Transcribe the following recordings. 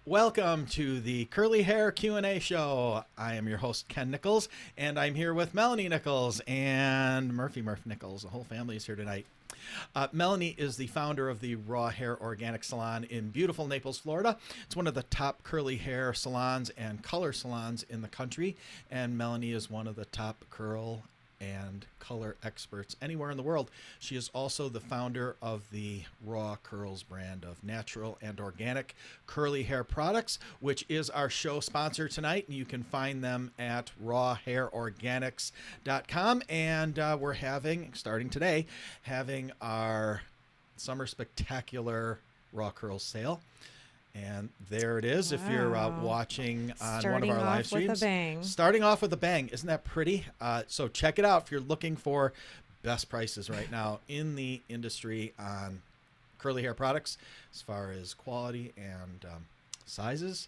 Welcome to the Curly Hair Q&A show. I am your host, Ken Nichols, and I'm here with Melanie Nichols and Murphy Nichols. The whole family is here tonight. Melanie is the founder of the Raw Hair Organic Salon in beautiful Naples, Florida. It's one of the top curly hair salons and color salons in the country, and Melanie is one of the top curl and color experts anywhere in the world. She is also the founder of the Raw Curls brand of natural and organic curly hair products, which is our show sponsor tonight. And you can find them at rawhairorganics.com. And we're starting today, having our Summer Spectacular Raw Curls sale. And there it is. Wow. If you're watching on one of our live streams. Starting off with a bang. Isn't that pretty? So check it out if you're looking for best prices right now in the industry on curly hair products as far as quality and sizes.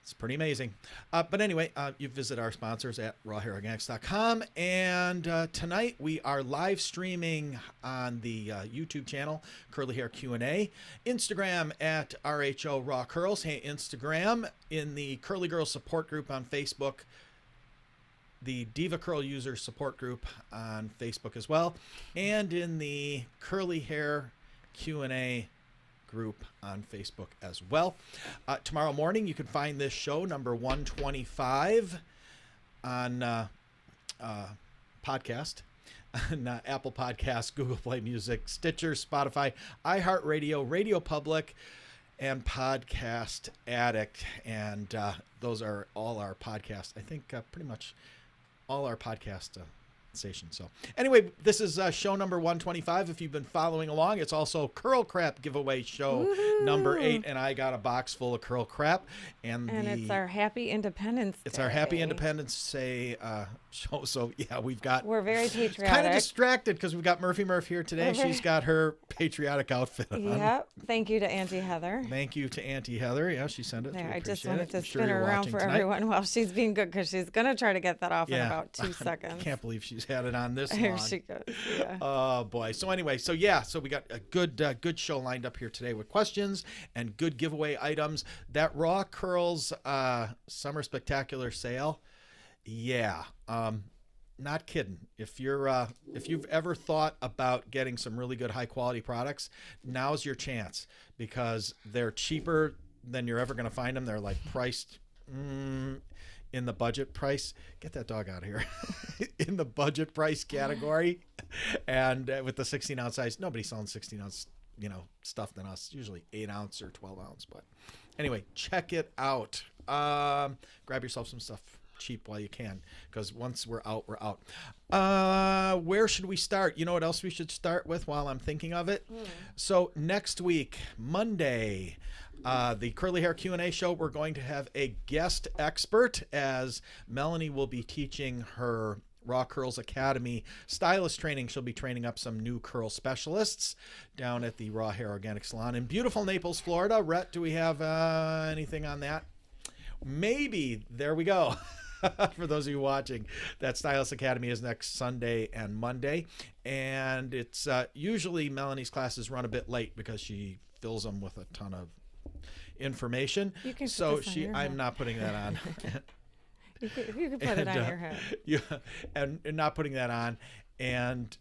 It's pretty amazing. But anyway, you visit our sponsors at rawhairorganics.com. And tonight we are live streaming on the YouTube channel, Curly Hair Q&A. Instagram at RHO Raw Curls. Hey, Instagram. In the Curly Girls support group on Facebook. The Diva Curl user support group on Facebook as well. And in the Curly Hair Q&A group on Facebook as well. Tomorrow morning, you can find this show, number 125, on podcast, on Apple Podcasts, Google Play Music, Stitcher, Spotify, iHeartRadio, Radio Public, and Podcast Addict. And those are all our podcasts. I think pretty much all our podcast station. So anyway, this is show number 125. If you've been following along, it's also Curl Crap giveaway show. Woo-hoo! Number 8, and I got a box full of Curl Crap, and it's our Happy Independence Day. It's our Happy Independence Day show. So yeah, we're very patriotic. Kind of distracted because we've got Murphy here today. She's got her patriotic outfit on. Yep. Thank you to Auntie Heather. Thank you to Auntie Heather. Yeah, she sent it. There, I just wanted to spin her around for everyone while she's being good, because she's gonna try to get that off in about 2 seconds. I can't believe she's had it on this long. Here she goes. Yeah. Oh boy. So anyway, so we got a good show lined up here today with questions and good giveaway items. That Raw Curls Summer Spectacular sale. Yeah. Not kidding. If you've ever thought about getting some really good high quality products, now's your chance, because they're cheaper than you're ever going to find them. They're like priced in the budget price. Get that dog out of here. In the budget price category. And with the 16-ounce size, nobody's selling 16-ounce, stuff than us. Usually 8-ounce or 12-ounce. But anyway, check it out. Grab yourself some stuff cheap while you can, because once we're out, we're out. Where should we start? You know what else we should start with while I'm thinking of it? So next week, Monday, the Curly Hair Q&A show, we're going to have a guest expert, as Melanie will be teaching her Raw Curls Academy stylist training. She'll be training up some new curl specialists down at the Raw Hair Organic Salon in beautiful Naples, Florida. Rhett, do we have anything on that? Maybe. There we go. For those of you watching, that Stylist Academy is next Sunday and Monday. And it's usually Melanie's classes run a bit late because she fills them with a ton of information. So I'm not putting that on. You can put it on your head. Yeah, and not putting that on. And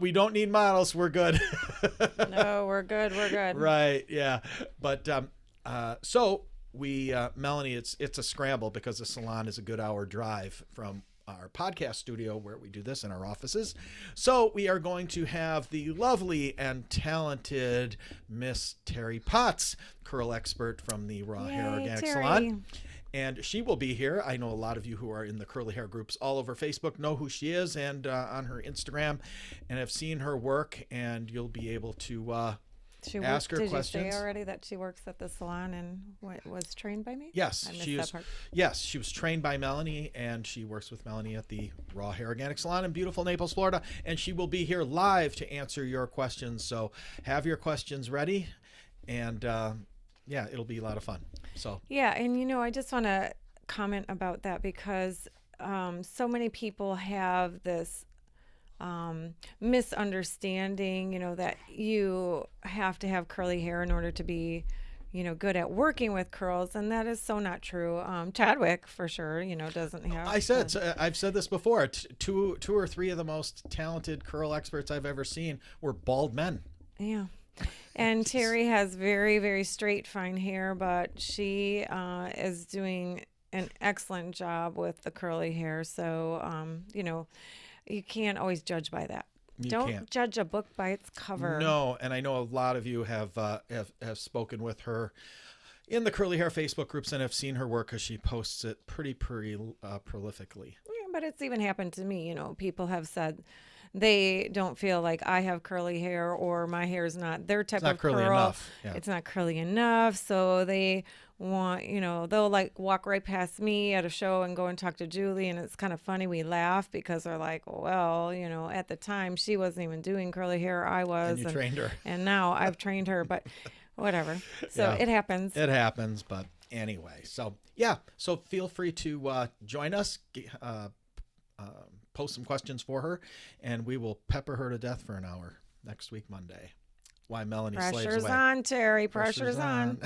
we don't need models. We're good. No, we're good. We're good. Right. Yeah. But so we, Melanie, it's a scramble because the salon is a good hour drive from our podcast studio where we do this in our offices. So we are going to have the lovely and talented Miss Terry Potts, curl expert from the Raw Hair Organic Salon. And she will be here. I know a lot of you who are in the curly hair groups all over Facebook know who she is, and on her Instagram, and have seen her work, and you'll be able to ask her questions. Did you say already that she works at the salon and was trained by me? Yes, she was trained by Melanie, and she works with Melanie at the Raw Hair Organic Salon in beautiful Naples, Florida, and she will be here live to answer your questions. So have your questions ready, and yeah, it'll be a lot of fun. So yeah, and I just want to comment about that because so many people have this misunderstanding, that you have to have curly hair in order to be good at working with curls, and that is so not true. Chadwick, for sure, doesn't have. I've said this before. Two or three of the most talented curl experts I've ever seen were bald men. Yeah. And Terry has very, very straight, fine hair, but she is doing an excellent job with the curly hair. So, you can't always judge by that. Don't judge a book by its cover. No, and I know a lot of you have spoken with her in the curly hair Facebook groups and have seen her work because she posts it pretty prolifically. Yeah, but it's even happened to me. People have said they don't feel like I have curly hair, or my hair is not their type of curl. It's not curly enough. Yeah. It's not curly enough. So they want, they'll like walk right past me at a show and go and talk to Julie. And it's kind of funny. We laugh because they're like, well, at the time she wasn't even doing curly hair. I was. And you trained her. And now I've trained her, but whatever. So Yeah. it happens. It happens. But anyway, so yeah. So feel free to join us. Post some questions for her, and we will pepper her to death for an hour next week, Monday. Why Melanie slaves Pressure's away. on, Terry. Pressure's on.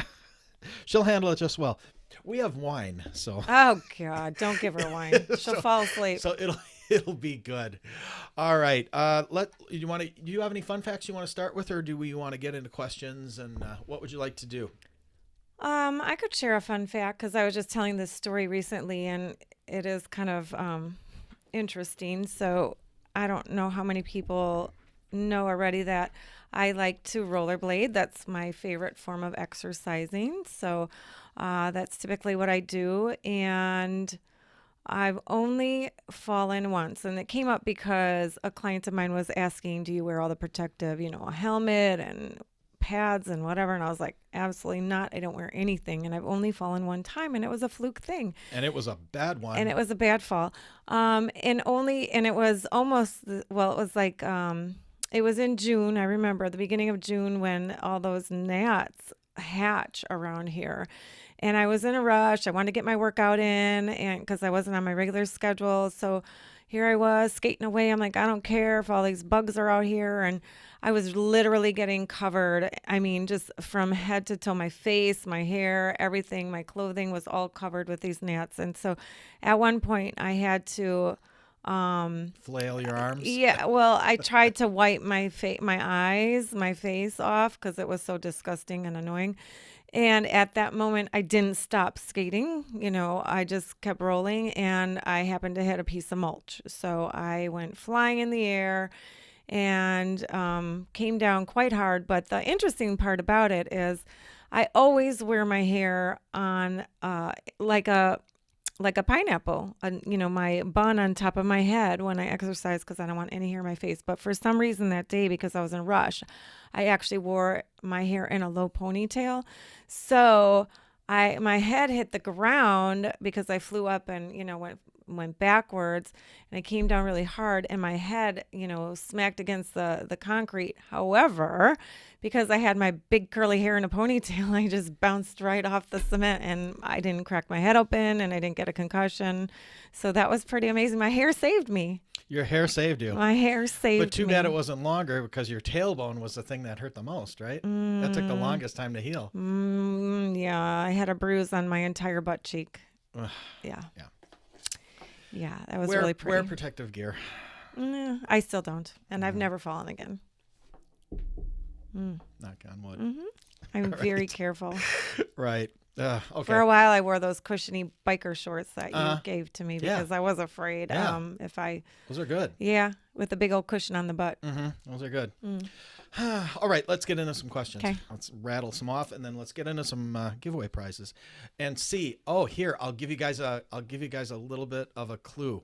She'll handle it just well. We have wine, so Oh God! Don't give her wine. She'll fall asleep. so it'll be good. All right. Do you have any fun facts you want to start with, or do we want to get into questions? And what would you like to do? I could share a fun fact because I was just telling this story recently, and it is kind of interesting. So I don't know how many people know already that I like to rollerblade. That's my favorite form of exercising. So that's typically what I do. And I've only fallen once. And it came up because a client of mine was asking, do you wear all the protective, a helmet and pads and whatever? And I was like, absolutely not. I don't wear anything. And I've only fallen one time, and it was a fluke thing. And it was a bad one. And it was a bad fall. And it was almost, well, it was like, it was in June. I remember the beginning of June when all those gnats hatch around here. And I was in a rush. I wanted to get my workout in, and because I wasn't on my regular schedule. So here I was skating away. I'm like, I don't care if all these bugs are out here. And I was literally getting covered. I mean, just from head to toe, my face, my hair, everything, my clothing was all covered with these gnats. And so at one point I had to flail your arms. Yeah, well, I tried to wipe my eyes, my face off because it was so disgusting and annoying. And at that moment, I didn't stop skating. I just kept rolling, and I happened to hit a piece of mulch. So I went flying in the air and came down quite hard. But the interesting part about it is I always wear my hair on like a pineapple, my bun on top of my head when I exercise because I don't want any hair in my face. But for some reason that day, because I was in a rush, I actually wore my hair in a low ponytail. So my head hit the ground because I flew up and, went backwards, and I came down really hard, and my head, smacked against the concrete. However, because I had my big curly hair in a ponytail, I just bounced right off the cement, and I didn't crack my head open, and I didn't get a concussion. So that was pretty amazing. My hair saved me. Your hair saved you. My hair saved me. But too bad it wasn't longer, because your tailbone was the thing that hurt the most, right? That took the longest time to heal. Yeah, I had a bruise on my entire butt cheek. Yeah. Yeah. Yeah, that was really pretty. Wear protective gear. I still don't, and I've never fallen again. Knock on wood. I'm very careful. Right. Okay. For a while, I wore those cushiony biker shorts that you gave to me because I was afraid if I... Those are good. Yeah, with a big old cushion on the butt. Those are good. All right, let's get into some questions. Okay. Let's rattle some off, and then let's get into some giveaway prizes, and see. Here, I'll give you guys a little bit of a clue.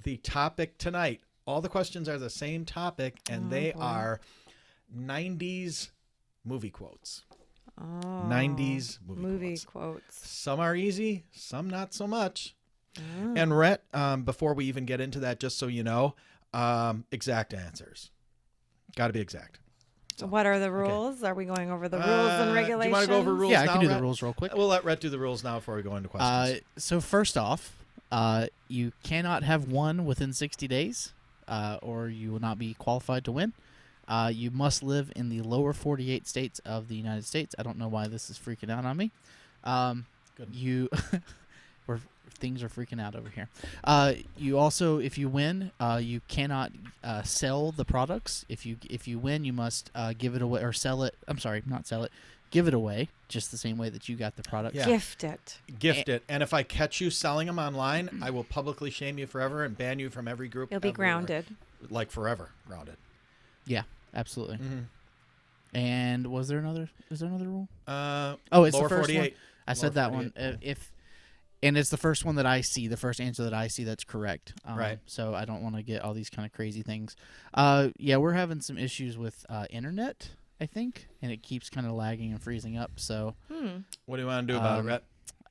The topic tonight. All the questions are the same topic, and they are 90s movie quotes. Oh, 90s movie quotes. Some are easy, some not so much. And Rhett, before we even get into that, just so you know, exact answers. Got to be exact. So, what are the rules? Okay. Are we going over the rules and regulations? Do you want to go over rules? Yeah, now, I can do Rhett? the rules real quick. We'll let Rhett do the rules now before we go into questions. So first off, you cannot have one within 60 days, or you will not be qualified to win. You must live in the lower 48 states of the United States. I don't know why this is freaking out on me. Good. You, things are freaking out over here. You also, if you win, you cannot sell the products. If you win, you must give it away or sell it. I'm sorry, not sell it. Give it away, just the same way that you got the product. Yeah. Gift it. Gift it. And if I catch you selling them online, I will publicly shame you forever and ban you from every group. You'll be everywhere. grounded. Like forever grounded. Yeah, absolutely. Mm-hmm. And is there another rule? Oh, It's lower the first 48. one. I said Lower that 48. one. And it's the first one that I see, the first answer that I see that's correct. Right. So I don't want to get all these kind of crazy things. Yeah, we're having some issues with internet, I think, and it keeps kind of lagging and freezing up. So What do you want to do about it, Rhett?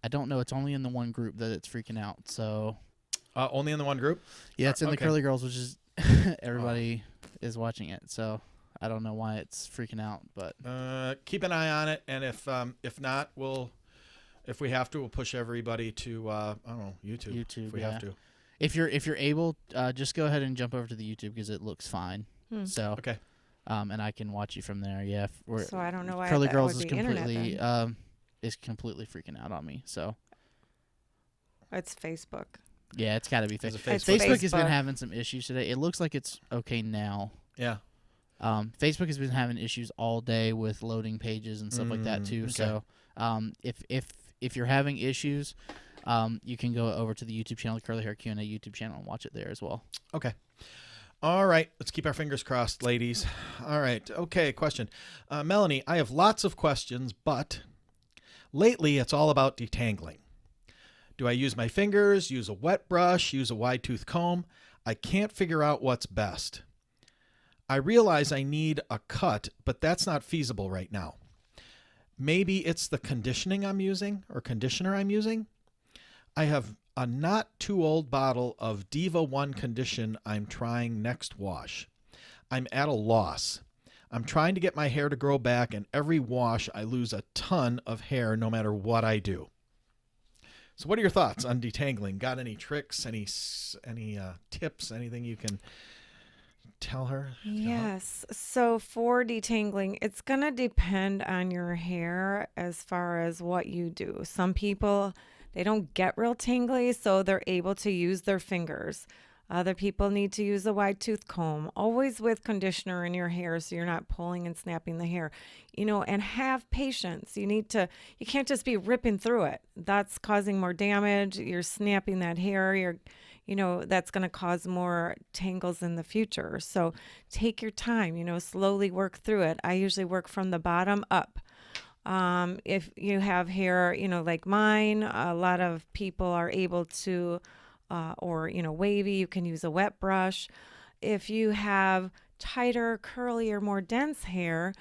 I don't know. It's only in the one group that it's freaking out. So Only in the one group? yeah, it's in the Okay. Curly Girls, which is everybody is watching it. So I don't know why it's freaking out, but Keep an eye on it, and if not, if we have to, we'll push everybody to I don't know, YouTube. YouTube, if we yeah. have to. if you're able, just go ahead and jump over to the YouTube because it looks fine. So Okay. and I can watch you from there. Yeah. So I don't know why Curly that Girls would is be internet completely then. completely freaking out on me. So It's Facebook. yeah, it's got to be Is Facebook. it It's Facebook has been Facebook. having some issues today. It looks like it's okay now. Yeah. Facebook has been having issues all day with loading pages and stuff like that too. Okay. So if you're having issues, you can go over to the YouTube channel, the Curly Hair Q&A YouTube channel, and watch it there as well. Okay. All right. Let's keep our fingers crossed, ladies. All right. Okay. Question. Melanie, I have lots of questions, but lately it's all about detangling. Do I use my fingers, use a wet brush, use a wide tooth comb? I can't figure out what's best. I realize I need a cut, but that's not feasible right now. Maybe it's the conditioning I'm using or conditioner I'm using. I have a not too old bottle of Diva 1 condition I'm trying next wash. I'm at a loss. I'm trying to get my hair to grow back, and every wash I lose a ton of hair no matter what I do. So what are your thoughts on detangling? Got any tricks, any tips, anything you can tell her? Yes. So for detangling, it's going to depend on your hair as far as what you do. Some people, they don't get real tangly, so they're able to use their fingers. Other people need to use a wide tooth comb, always with conditioner in your hair so you're not pulling and snapping the hair, and have patience. You can't just be ripping through it. That's causing more damage. You're snapping that hair. That's going to cause more tangles in the future. So take your time, slowly work through it. I usually work from the bottom up. If you have hair, like mine, a lot of people are able to, or wavy, you can use a wet brush. If you have tighter, curlier, more dense hair,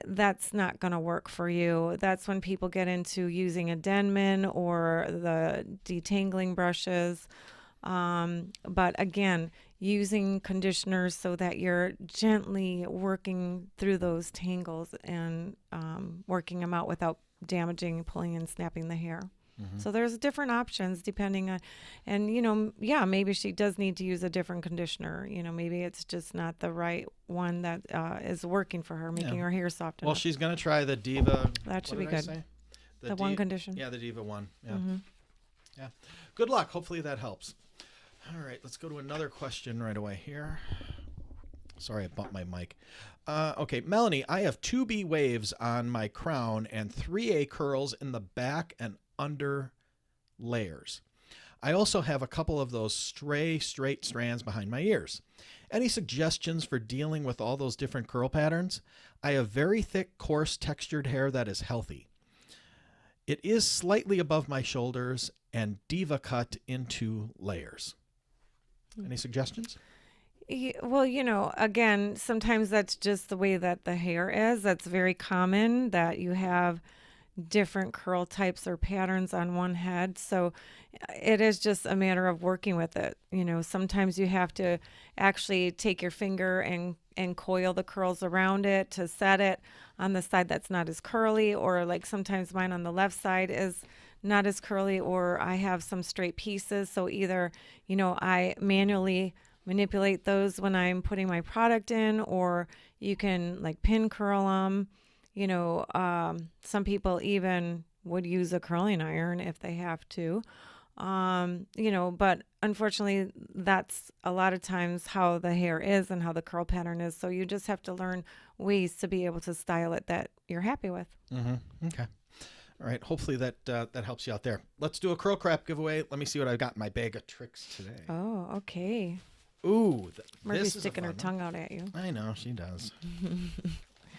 that's not going to work for you. That's when people get into using a Denman or the detangling brushes. But again, using conditioners so that you're gently working through those tangles and working them out without damaging, pulling, and snapping the hair. So there's different options depending on, and maybe she does need to use a different conditioner. Maybe it's just not the right one that is working for her, making her hair soft Well, enough. she's going to try the Diva. That should what be did I good. say? The one condition. Yeah, the Diva 1. Yeah. Yeah. Good luck. Hopefully that helps. All right, let's go to another question right away here. Sorry, I bumped my mic. Okay, Melanie, I have 2B waves on my crown and 3A curls in the back and under layers. I also have a couple of those straight strands behind my ears. Any suggestions for dealing with all those different curl patterns? I have very thick, coarse, textured hair that is healthy. It is slightly above my shoulders and diva cut into layers. Any suggestions? Well, again, sometimes that's just the way that the hair is. That's very common that you have different curl types or patterns on one head. So it is just a matter of working with it. Sometimes you have to actually take your finger and coil the curls around it to set it on the side that's not as curly, or like sometimes mine on the left side is not as curly, or I have some straight pieces. So either, I manually manipulate those when I'm putting my product in, or you can like pin curl them. Some people even would use a curling iron if they have to. But unfortunately, that's a lot of times how the hair is and how the curl pattern is. So you just have to learn ways to be able to style it that you're happy with. Mm-hmm. Okay. All right. Hopefully that helps you out there. Let's do a curl crap giveaway. Let me see what I've got in my bag of tricks today. Oh, okay. Ooh, Murphy's sticking her tongue out at you. I know she does.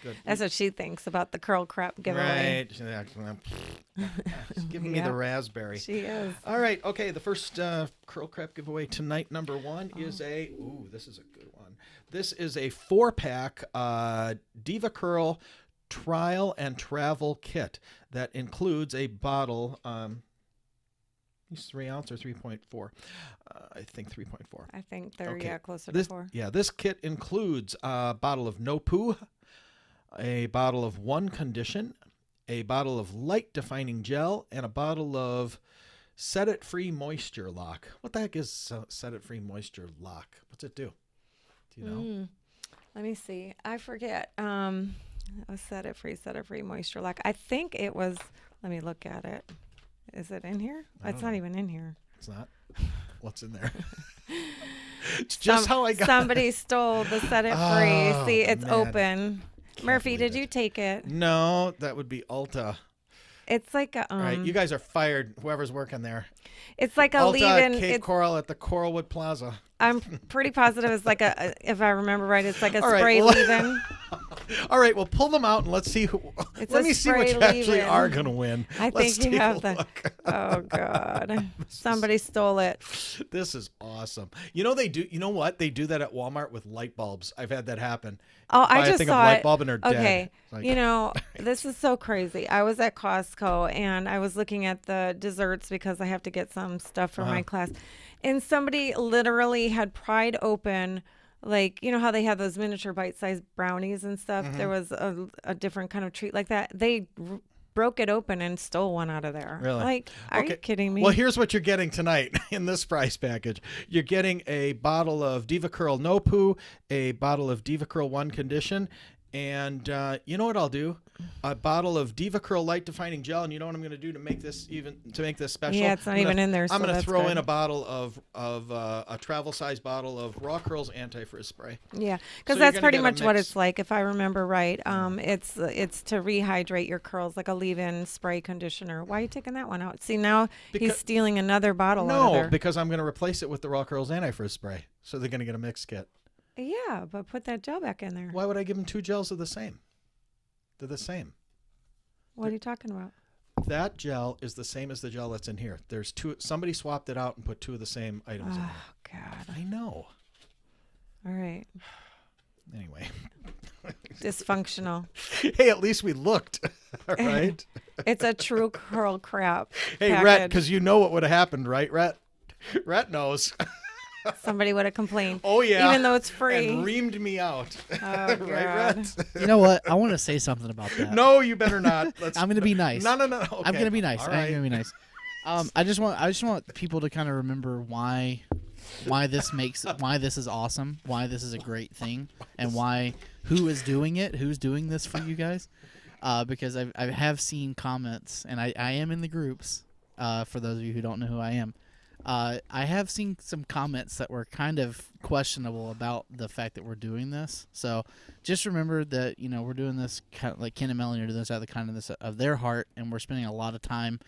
Good. That's what she thinks about the curl crap giveaway. Right. She's giving me the raspberry. She is. All right. Okay. The first curl crap giveaway tonight, number one, is this is a good one. This is a 4-pack Diva Curl trial and travel kit that includes a bottle. These 3 ounce or 3.4. I think 3.4. I think they're Okay. closer to 4. Yeah, this kit includes a bottle of No Poo, a bottle of One Condition, a bottle of light defining gel, and a bottle of Set It Free Moisture Lock. What the heck is Set It Free Moisture Lock? What's it do? Do you know? Let me see. I forget. Set It Free Moisture Lock. I think it was. Let me look at it. Is it in here? It's not even in here. It's not. What's in there? It's just how I got Somebody stole the Set It Free. Oh, See, it's man. open. Murphy, believe did you take it? No, that would be Ulta. It's like a All right, you guys are fired. Whoever's working there. It's like a Ulta leave-in. at Cape Coral at the Coralwood Plaza. I'm pretty positive it's like if I remember right, it's like a All right, spray well- leave-in. All right, well, pull them out and let's see who. It's let a me see which spray actually leave-in. are going to win. I Let's think you take have a that. look. Oh God! Somebody stole it. This is awesome. You know they do. You know what they do that at Walmart with light bulbs. I've had that happen. Oh, I Buy a just thing saw of light it. bulb and they're dead. Okay, Like- this is so crazy. I was at Costco and I was looking at the desserts because I have to get some stuff for my class, and somebody literally had pried open. Like, you know how they have those miniature bite-sized brownies and stuff? There was a different kind of treat like that. They broke it open and stole one out of there. Really? Like, are you Okay. kidding me? Well, here's what you're getting tonight in this prize package. You're getting a bottle of Diva Curl No Poo, a bottle of Diva Curl One Condition, and you know what I'll do? A bottle of Diva Curl Light Defining Gel, and you know what I'm going to do to make this special? Yeah, it's not I'm gonna- even in there, I'm so going to that's throw in good. a bottle of a travel size bottle of Raw Curls Anti-Frizz Spray. Yeah, So because you're that's gonna pretty get a much what mix. it's like, if I remember right. It's to rehydrate your curls, like a leave-in spray conditioner. Why are you taking that one out? See, now he's Because- stealing another bottle out of No, there. because I'm going to replace it with the Raw Curls Anti-Frizz Spray. So they're going to get a mix kit. Yeah, but put that gel back in there. Why would I give them 2 gels of the same? They're the same. What are you talking about? That gel is the same as the gel that's in here. There's 2. Somebody swapped it out and put 2 of the same items in Oh, there. God. I know. All right. Anyway. Dysfunctional. Hey, at least we looked. All right. It's a true curl crap. Hey, package. Rhett, because you know what would have happened, right, Rhett? Rhett knows. Somebody would have complained. Oh, yeah. Even though it's free. And reamed me out. Oh, right, God. Rhett? You know what? I want to say something about that. No, you better not. Let's, I'm going to be nice. No. Okay. I'm going to be nice. All I'm right. going to be nice. I just want people to kind of remember why this is awesome, why this is a great thing, and who is doing it, who's doing this for you guys. Because I have seen comments, and I am in the groups. For those of you who don't know who I am, I have seen some comments that were kind of questionable about the fact that we're doing this. So just remember that we're doing this kind of like Ken and Melanie are doing this out of the kindness of their heart, and we're spending a lot of time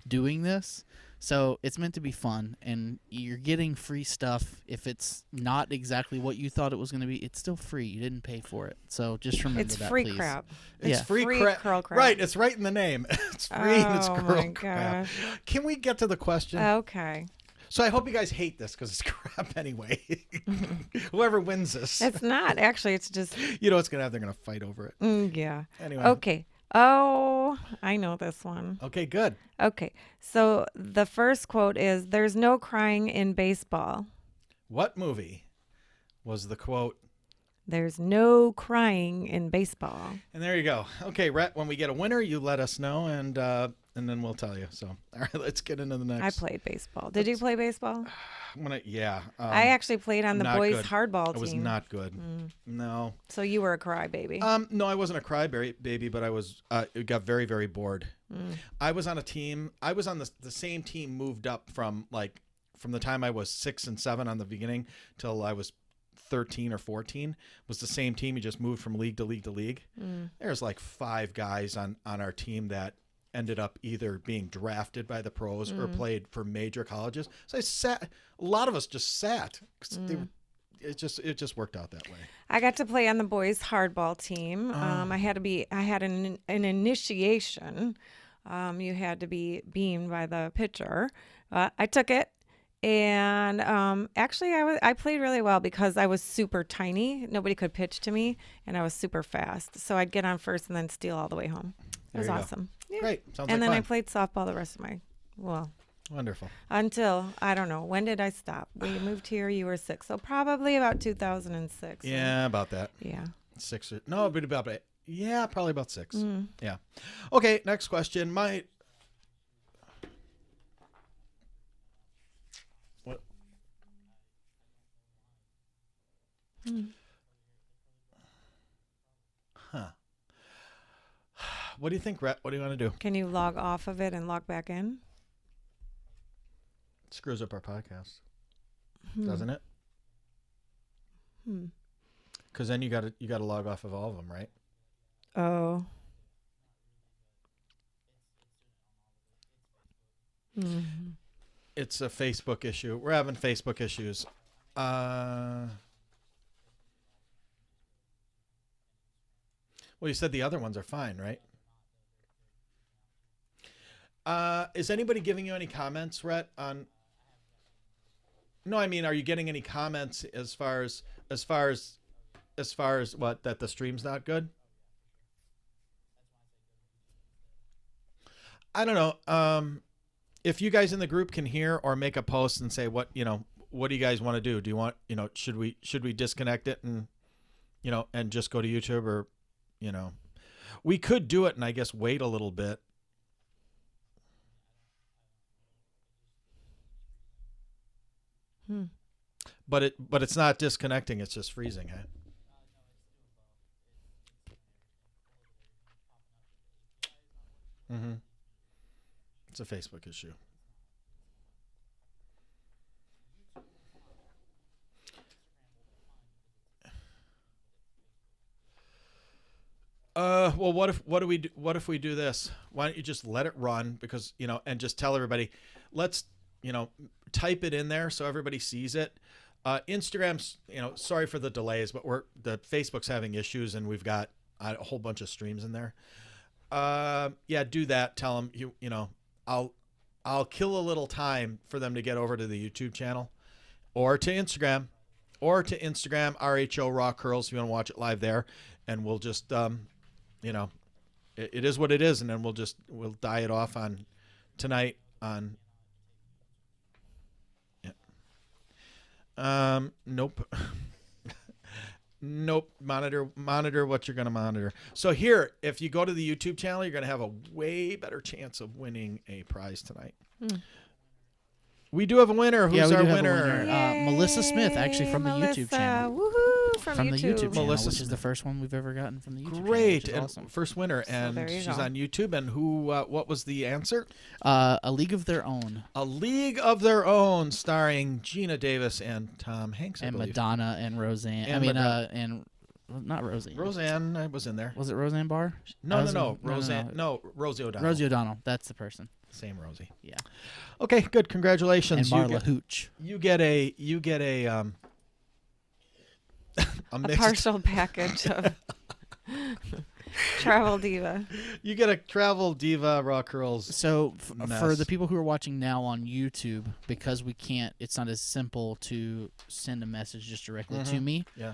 doing this. So it's meant to be fun, and you're getting free stuff. If it's not exactly what you thought it was going to be, it's still free. You didn't pay for it. So just remember It's that, free please. crap. It's Yeah. free, Free curl crap. Right, it's right in the name. It's free and it's Oh, curl my crap. gosh. Can we get to the question? Okay. So I hope you guys hate this because it's crap anyway. Whoever wins this, It's not. Actually, it's just, you know what's going to happen. They're going to fight over it. yeah. Anyway. Okay. Oh, I know this one. Okay, good. Okay. So the first quote is, "There's no crying in baseball." What movie was the quote? There's no crying in baseball. And there you go. Okay, Rhett, when we get a winner, you let us know, and and then we'll tell you. So, all right, let's get into the next. I played baseball. Did you play baseball? Yeah. I actually played on the not boys good. hardball team. I was not good. No. So you were a crybaby. No, I wasn't a crybaby, but I was. Got very, very bored. I was on a team. I was on the same team. Moved up from the time I was 6 and 7 on the beginning till I was 13 or 14. Was the same team. You just moved from league to league to league. There's like 5 guys on our team that ended up either being drafted by the pros or played for major colleges. So I sat. A lot of us just sat. 'Cause it just worked out that way. I got to play on the boys hardball team. I had an initiation. You had to be beamed by the pitcher. I took it. And actually, I played really well because I was super tiny. Nobody could pitch to me, and I was super fast. So I'd get on first and then steal all the way home. It was There you go. awesome. Yeah. Great. Sounds And like then I fun. played softball the rest of Wonderful. until, I don't know, when did I stop? We moved here, you were 6. So probably about 2006. Yeah, about that. Yeah. 6 or no, but about probably about 6. Yeah. Okay, next question. What? Huh. What do you think, Rhett? What do you want to do? Can you log off of it and log back in? It screws up our podcast, doesn't it? Because then you got to log off of all of them, right? Oh. It's a Facebook issue. We're having Facebook issues. Well, you said the other ones are fine, right? Is anybody giving you any comments, Rhett, on? No, I mean, are you getting any comments as far as what, that the stream's not good? I don't know. If you guys in the group can hear or make a post and say what do you guys want to do? Do you want, should we disconnect it and, and just go to YouTube, or, we could do it and I guess wait a little bit. But it's not disconnecting, it's just freezing, huh? It's a Facebook issue. Well, what if we do this? Why don't you just let it run, because, and just tell everybody, let's, type it in there so everybody sees it. Instagram's, sorry for the delays, but the Facebook's having issues and we've got a whole bunch of streams in there. Yeah, do that. Tell them I'll kill a little time for them to get over to the YouTube channel or to Instagram RHO Raw Curls if you want to watch it live there, and we'll just it is what it is, and then we'll die it off on tonight on. Nope. Nope. Monitor what you're going to monitor. So here, if you go to the YouTube channel, you're going to have a way better chance of winning a prize tonight. We do have a winner. Who's our winner? Melissa Smith, actually from the YouTube channel. Woohoo! From the YouTube channel, Melissa which Smith. is the first one we've ever gotten from the YouTube channel. Great, Which is and awesome. first winner, and there you she's go. on YouTube. And who? What was the answer? A League of Their Own. A League of Their Own, starring Gina Davis and Tom Hanks, I And believe. Madonna and Roseanne. And I mean, Madonna. and well, not Roseanne. Roseanne was in there. Was it Roseanne Barr? No. No. Roseanne. No, Rosie O'Donnell. Rosie O'Donnell. That's the person. Same Rosie. Yeah. Okay, good. And Congratulations. Marla Hooch. You get a A mixed, partial package of Travel Diva. you get a Travel Diva Raw Curls. So Mess. for the people who are watching now on YouTube, because we can't, it's not as simple to send a message just directly to me. Yeah.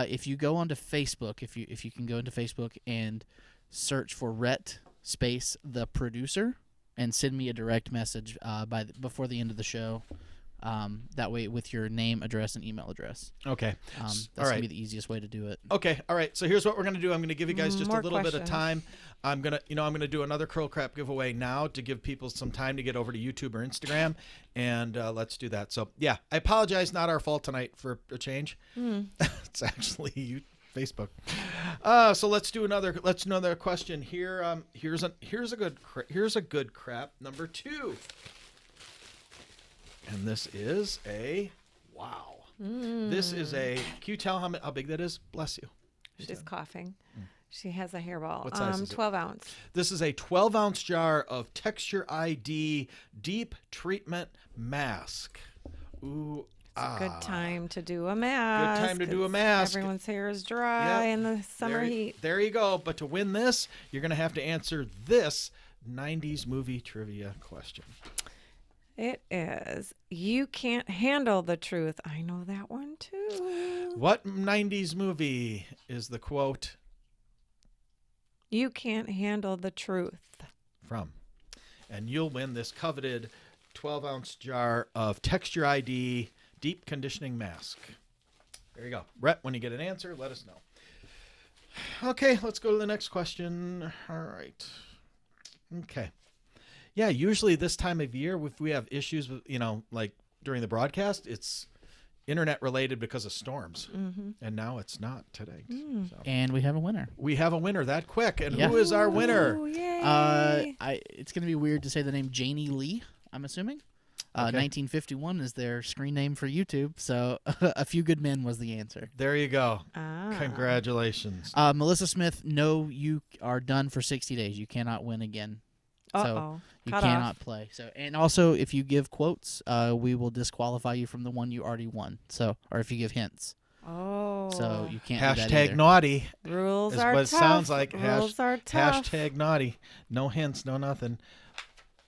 If you go onto Facebook, if you can go into Facebook and search for Rhett space the producer and send me a direct message before the end of the show, That way, with your name, address, and email address. Okay. That's All gonna right. be the easiest way to do it. Okay. All right. So here's what we're going to do. I'm going to give you guys just More a little bit of questions. time. I'm going to do another Curl Crap giveaway now to give people some time to get over to YouTube or Instagram. And let's do that. So, yeah, I apologize. Not our fault tonight for a change. It's actually you. Facebook. So let's do another question here. Here's a good crap number 2. And this is a wow. This is a. Can you tell how big that is? Bless you. She's coughing. She has a hairball. What size is it? 12 ounce. This is a 12-ounce jar of Texture ID Deep Treatment Mask. Ooh. Good time to do a mask. Good time to do a 'cause mask. Everyone's hair is dry Yep. in the summer heat. There you go. But to win this, you're going to have to answer this 90s movie trivia question. It is. You can't handle the truth. I know that one too. What 90s movie is the quote You can't handle the truth. from? And you'll win this coveted 12-ounce jar of Texture ID Deep Conditioning Mask. There you go. Rhett, when you get an answer, let us know. Okay, let's go to the next question. All right. Okay. Yeah, usually this time of year, if we have issues with, like during the broadcast, it's internet related because of storms. And now it's not today. So. And we have a winner. We have a winner that quick. And Yeah. who is our winner? Ooh, yay. It's gonna be weird to say the name Janie Lee. I'm assuming. 1951 is their screen name for YouTube. So A Few Good Men was the answer. There you go. Ah. Congratulations. Melissa Smith, no, you are done for 60 days. You cannot win again. Uh-oh. So you Cut cannot off. play. So, and also, if you give quotes, we will disqualify you from the one you already won. So, or if you give hints. Oh. So you can't do that Hashtag either. naughty Rules is are what it tough. sounds like. Rules are tough. Hashtag naughty. No hints, no nothing.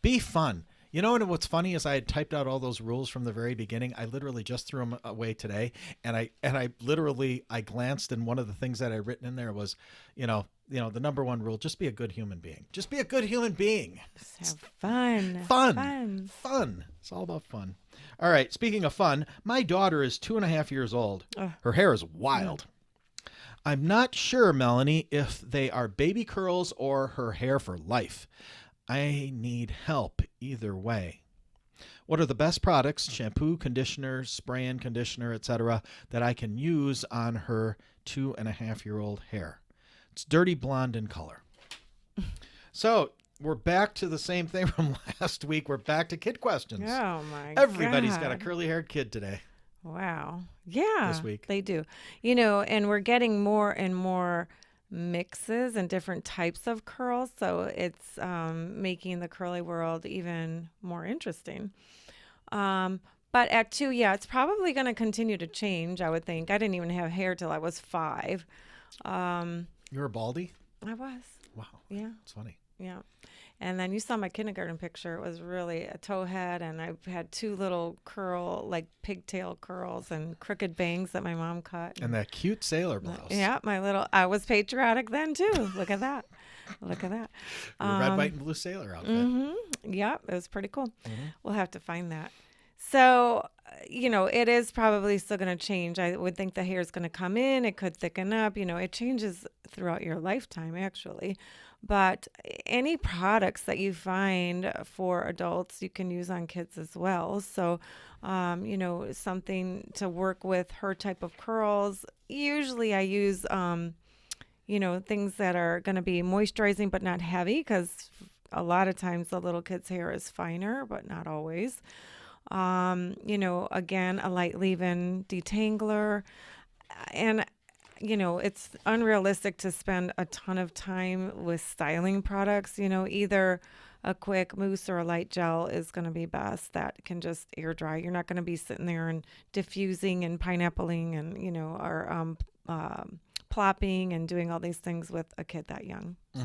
Be fun. You know what's funny is I had typed out all those rules from the very beginning. I literally just threw them away today, and I glanced, and one of the things that I written in there was, the number one rule: just be a good human being. Just be a good human being. Just have fun. Fun. It's all about fun. All right. Speaking of fun, my daughter is 2.5 years old. Her hair is wild. I'm not sure, Melanie, if they are baby curls or her hair for life. I need help either way. What are the best products, shampoo, conditioner, spray and conditioner, etc., that I can use on her 2.5-year-old hair? It's dirty blonde in color. So we're back to the same thing from last week. We're back to kid questions. Oh my Everybody's God. got a curly-haired kid today. Wow. Yeah. This week. They do. And we're getting more and more mixes and different types of curls. So it's making the curly world even more interesting. But at 2, it's probably going to continue to change, I would think. I didn't even have hair till I was 5. You were baldy? I was. Wow. Yeah. It's funny. Yeah. And then you saw my kindergarten picture. It was really a toe head, and I had 2 little pigtail curls and crooked bangs that my mom cut. And that cute sailor blouse. Yeah, I was patriotic then too. Look at that. Look at that. Your red, white, and blue sailor outfit. Yeah, it was pretty cool. We'll have to find that. So, it is probably still going to change. I would think the hair is going to come in. It could thicken up. It changes throughout your lifetime, actually. But any products that you find for adults, you can use on kids as well. So, something to work with her type of curls. Usually I use, things that are going to be moisturizing but not heavy, because a lot of times the little kid's hair is finer, but not always. Again, a light leave-in detangler. And it's unrealistic to spend a ton of time with styling products. Either a quick mousse or a light gel is going to be best. That can just air dry. You're not going to be sitting there and diffusing and pineappling and, or plopping and doing all these things with a kid that young. So,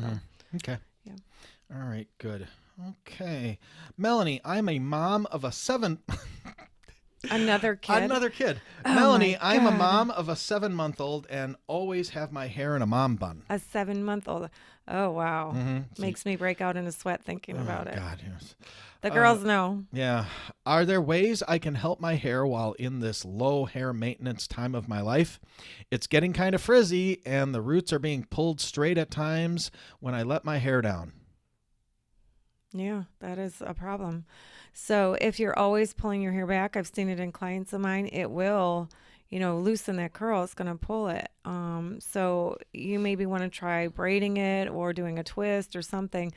Okay. Yeah. All right, good. Okay. Melanie, I'm a mom of a 7... Another kid. Another kid. Oh Melanie, my I'm a God. mom of a 7-month-old and always have my hair in a mom bun. A 7-month-old. Oh, wow. Mhm. Makes me break out in a sweat thinking Oh, about it. God, yes. The girls know. Yeah. Are there ways I can help my hair while in this low hair maintenance time of my life? It's getting kind of frizzy and the roots are being pulled straight at times when I let my hair down. Yeah, that is a problem. So if you're always pulling your hair back, I've seen it in clients of mine, it will, loosen that curl. It's going to pull it. So you maybe want to try braiding it or doing a twist or something,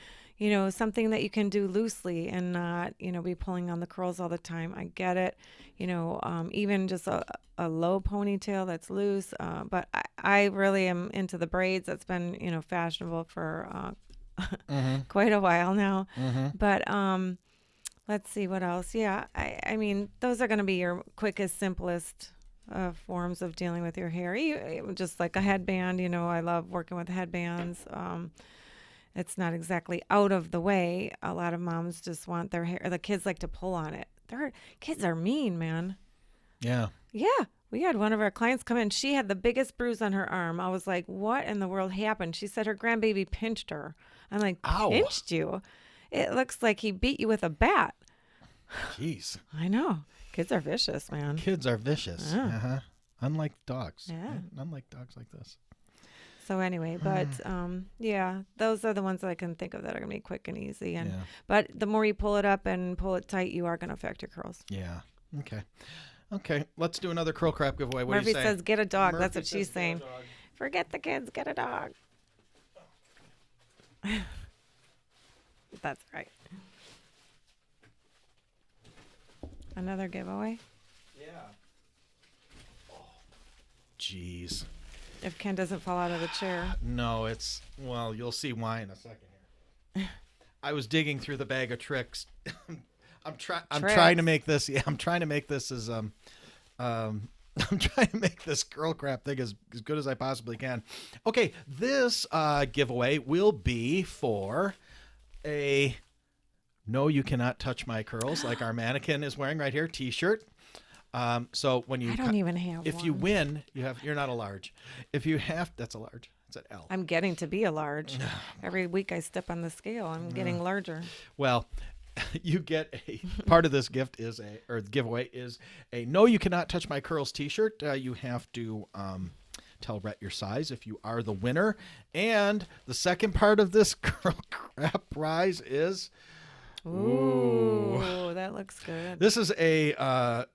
something that you can do loosely and not, be pulling on the curls all the time. I get it. Even just a low ponytail that's loose. But I really am into the braids. That's been, fashionable for quite a while now. But let's see what else. Yeah, I mean, those are going to be your quickest, simplest forms of dealing with your hair. Just like a headband, I love working with headbands. It's not exactly out of the way. A lot of moms just want their hair. The kids like to pull on it. Kids are mean, man. Yeah. Yeah. We had one of our clients come in. She had the biggest bruise on her arm. I was like, what in the world happened? She said her grandbaby pinched her. I'm like, Ow. pinched you? It looks like he beat you with a bat. Jeez. I know. Kids are vicious, man. Kids are vicious. Yeah. Uh-huh. Unlike dogs. Yeah. Unlike dogs like this. So anyway, but yeah, those are the ones that I can think of that are going to be quick and easy. And Yeah. But the more you pull it up and pull it tight, you are going to affect your curls. Yeah. Okay. Let's do another curl crap giveaway. What do Murphy you say? says, get a dog. Murphy That's what says she's get a saying. dog. Forget the kids, get a dog. That's right. Another giveaway? Yeah. Jeez. If Ken doesn't fall out of the chair. No, well, you'll see why in a second here. I was digging through the bag of tricks. I'm trying to make this. Yeah, I'm trying to make this as I'm trying to make this curl crap thing as good as I possibly can. Okay, this giveaway will be for a "No, you cannot touch my curls" like our mannequin is wearing right here T-shirt. So when you I don't even have if one. you win, you're not a large. If you have, that's a large. It's an L. I'm getting to be a large. Every week I step on the scale. I'm getting larger. Well, you get a part of this giveaway is a "No, you cannot touch my curls" T-shirt. You have to tell Rhett your size if you are the winner. And the second part of this curl crap prize is Ooh, that looks good. this is a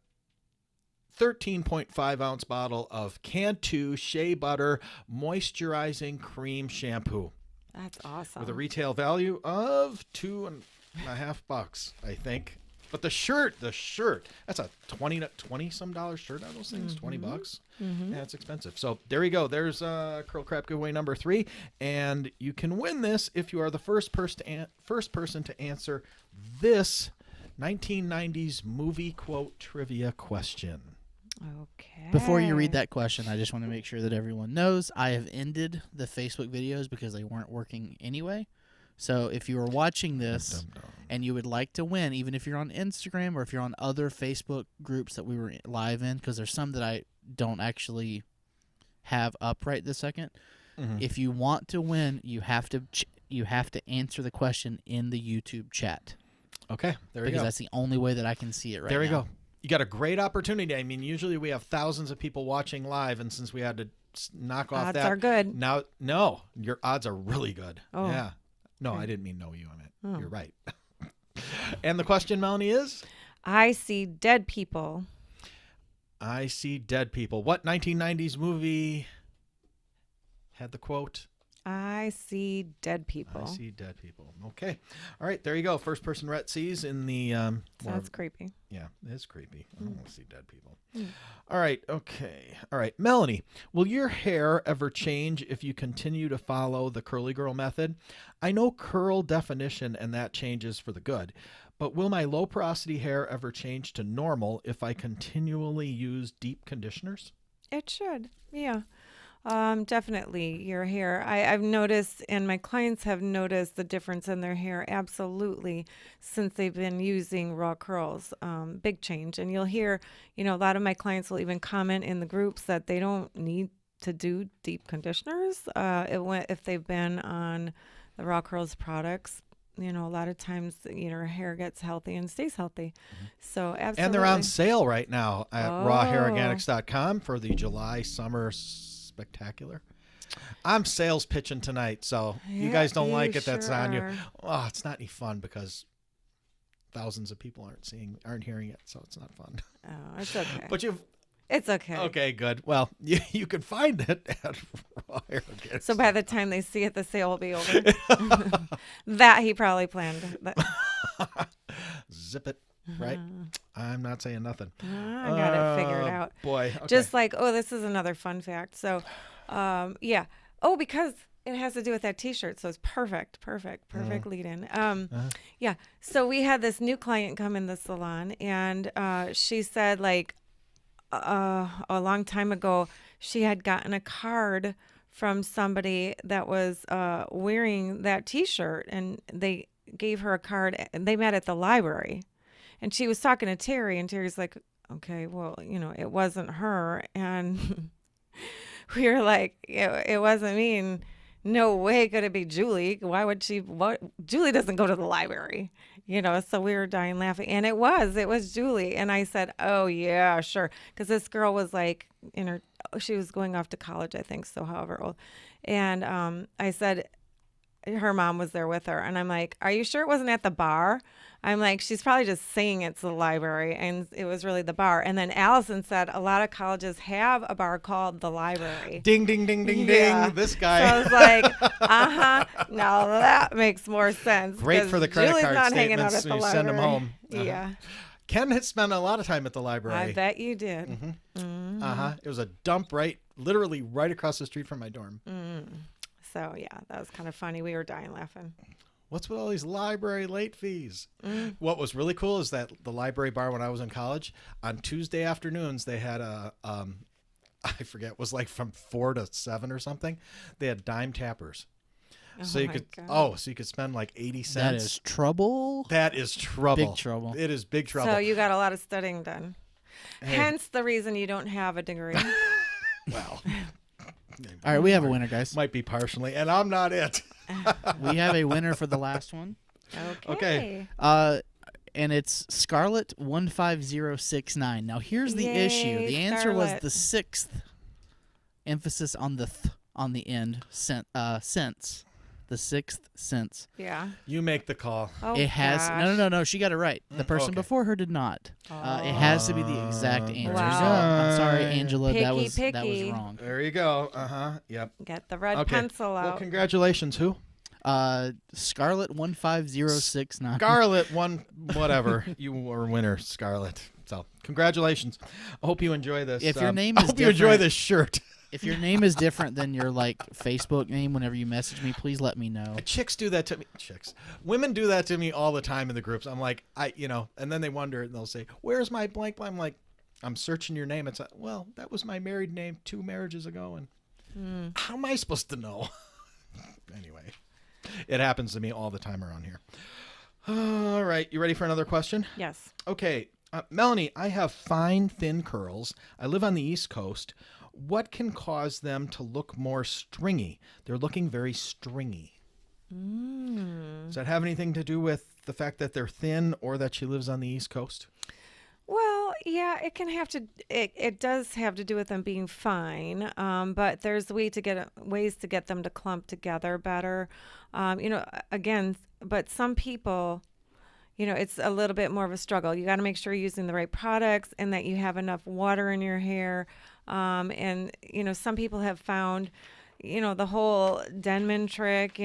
13.5 ounce bottle of Cantu Shea Butter Moisturizing Cream Shampoo That's awesome. with a retail value of $2.50, I think. But the shirt, that's a $20 some dollar shirt on those things, $20. Yeah, it's expensive. So there you go. There's Curl Crap giveaway number 3, and you can win this if you are the first person to answer this 1990s movie quote trivia question. Okay. Before you read that question, I just want to make sure that everyone knows I have ended the Facebook videos because they weren't working anyway. So if you are watching this and you would like to win, even if you're on Instagram or if you're on other Facebook groups that we were live in, because there's some that I don't actually have up right this second. If you want to win, you have to answer the question in the YouTube chat. Okay, there we go. Because that's the only way that I can see it right now. There we go. You got a great opportunity. I mean, usually we have thousands of people watching live, and since we had to knock off Odds that, are good. Now, no, your odds are really good. Oh. Yeah. No, Okay. I didn't mean no you. I meant Oh. you're right. And the question, Melanie, is? I see dead people. I see dead people. What 1990s movie had the quote? I see dead people. I see dead people. Okay. All right. There you go. First person Rhett sees in the. Sounds creepy. Yeah, it's creepy. I don't want to see dead people. All right. Okay. All right. Melanie, will your hair ever change if you continue to follow the curly girl method? I know curl definition and that changes for the good, but will my low porosity hair ever change to normal if I continually use deep conditioners? It should. Yeah. Definitely your hair. I've noticed, and my clients have noticed the difference in their hair absolutely since they've been using raw curls. Big change. And you'll hear, a lot of my clients will even comment in the groups that they don't need to do deep conditioners. If they've been on the raw curls products. A lot of times, your hair gets healthy and stays healthy. So absolutely. And they're on sale right now at Oh. rawhairorganics.com for the July Summer Spectacular. I'm sales pitching tonight, so you Yeah, guys don't you like it. That's sure on you. are. Oh, it's not any fun because thousands of people aren't hearing it, so it's not fun. Oh, it's okay. But you've It's okay. okay, good. Well, you can find it at Raw Hair Organics. So by the time they see it, the sale will be over. That he probably planned. Zip it, right? I'm not saying nothing. I got it figured out. Boy, okay. Just like, this is another fun fact. So, yeah. Oh, because it has to do with that T-shirt. So it's perfect lead in. Yeah. So we had this new client come in the salon, and she said, like, a long time ago, she had gotten a card from somebody that was wearing that T-shirt, and they gave her a card, and they met at the library, and she was talking to Terry, and Terry's like, okay, well, it wasn't her, and we were like, it wasn't me, and no way could it be Julie. Why would she? What? Julie doesn't go to the library, So we were dying laughing, and it was Julie. And I said, "Oh yeah, sure," because this girl was like she was going off to college, I think, so however old. And I said, her mom was there with her, and I'm like, "Are you sure it wasn't at the bar?" I'm like, she's probably just saying it's the library, and it was really the bar. And then Allison said a lot of colleges have a bar called the library. Ding, ding, ding, ding, Yeah. ding. This So guy. I was like, now that makes more sense. Great 'cause for the credit Julie's card not hanging out statements at when the you send them library. home. Uh-huh. Yeah, Ken had spent a lot of time at the library. I bet you did. It was a dump literally right across the street from my dorm. So yeah, that was kind of funny. We were dying laughing. What's with all these library late fees? What was really cool is that the library bar when I was in college, on Tuesday afternoons, they had I forget, it was like from 4 to 7 or something. They had dime tappers. So you my could, God. so you could spend like 80 cents. That is trouble. That is trouble. Big trouble. It is big trouble. So you got a lot of studying done. Hey. Hence the reason you don't have a degree. Well, All right, we have a winner, guys. might be partially, and I'm not it. We have a winner for the last one. Okay. And it's Scarlett 15069. Now here's the issue. Yay, The answer was Scarlett. the 6th emphasis on the on the end sense. The 6th sense. Yeah. You make the call. Oh, It has gosh. no. She got it right. The person okay. before her did not. It has to be the exact answer. Wow. So I'm sorry, Angela. that was Picky. wrong. There you go. Yep. Get the red Okay. pencil Well, out. congratulations. Who? Scarlett 15069. Scarlett won. Whatever. You were a winner, Scarlett. So congratulations. I hope you enjoy this. If your name I is hope you enjoy different- this shirt. If your name is different than your Facebook name, whenever you message me, please let me know. Chicks do that to me. Women do that to me all the time in the groups. I'm like, and then they wonder and they'll say, "Where's my blank?" I'm like, "I'm searching your name." It's like, well, that was my married name 2 marriages ago, and how am I supposed to know? Anyway, it happens to me all the time around here. All right, you ready for another question? Yes. Okay, Melanie, I have fine, thin curls. I live on the East Coast. What can cause them to look more stringy? They're looking very stringy. Does that have anything to do with the fact that they're thin or that she lives on the East Coast? Well, yeah, it can have to. It does have to do with them being fine, but there's ways to get them to clump together better. Again, but some people, it's a little bit more of a struggle. You got to make sure you're using the right products and that you have enough water in your hair. And some people have found, the whole Denman trick,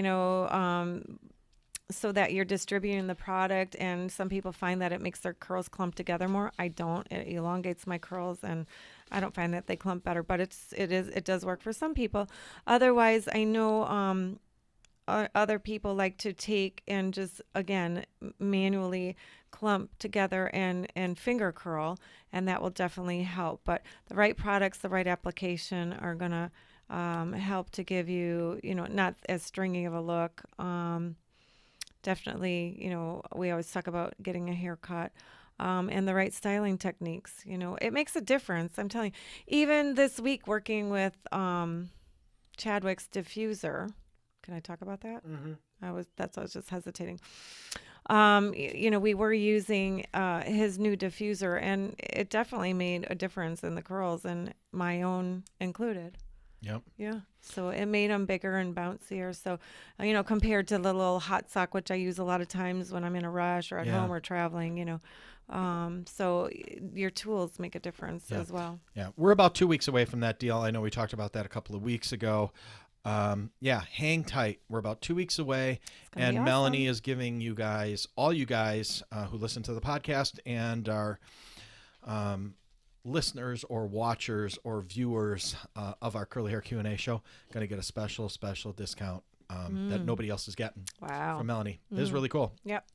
so that you're distributing the product, and some people find that it makes their curls clump together more. I don't. It elongates my curls, and I don't find that they clump better, but it does work for some people. Otherwise, I know other people like to take and just, again, manually clump together and finger curl, and that will definitely help. But the right products, the right application are going to help to give you, not as stringy of a look. Definitely, we always talk about getting a haircut. And the right styling techniques, it makes a difference. I'm telling you, even this week working with Chadwick's diffuser. Can I talk about that? Mm-hmm. I was just hesitating. We were using his new diffuser, and it definitely made a difference in the curls, and my own included. Yep. Yeah. So it made them bigger and bouncier. So, compared to the little hot sock, which I use a lot of times when I'm in a rush or at home or traveling, so your tools make a difference as well. Yeah. We're about 2 weeks away from that deal. I know we talked about that a couple of weeks ago. Hang tight. We're about 2 weeks away, and awesome. Melanie is giving you guys, all you guys who listen to the podcast and are listeners or watchers or viewers of our Curly Hair Q&A show, going to get a special discount that nobody else is getting. Wow. From Melanie. This is really cool. Yep.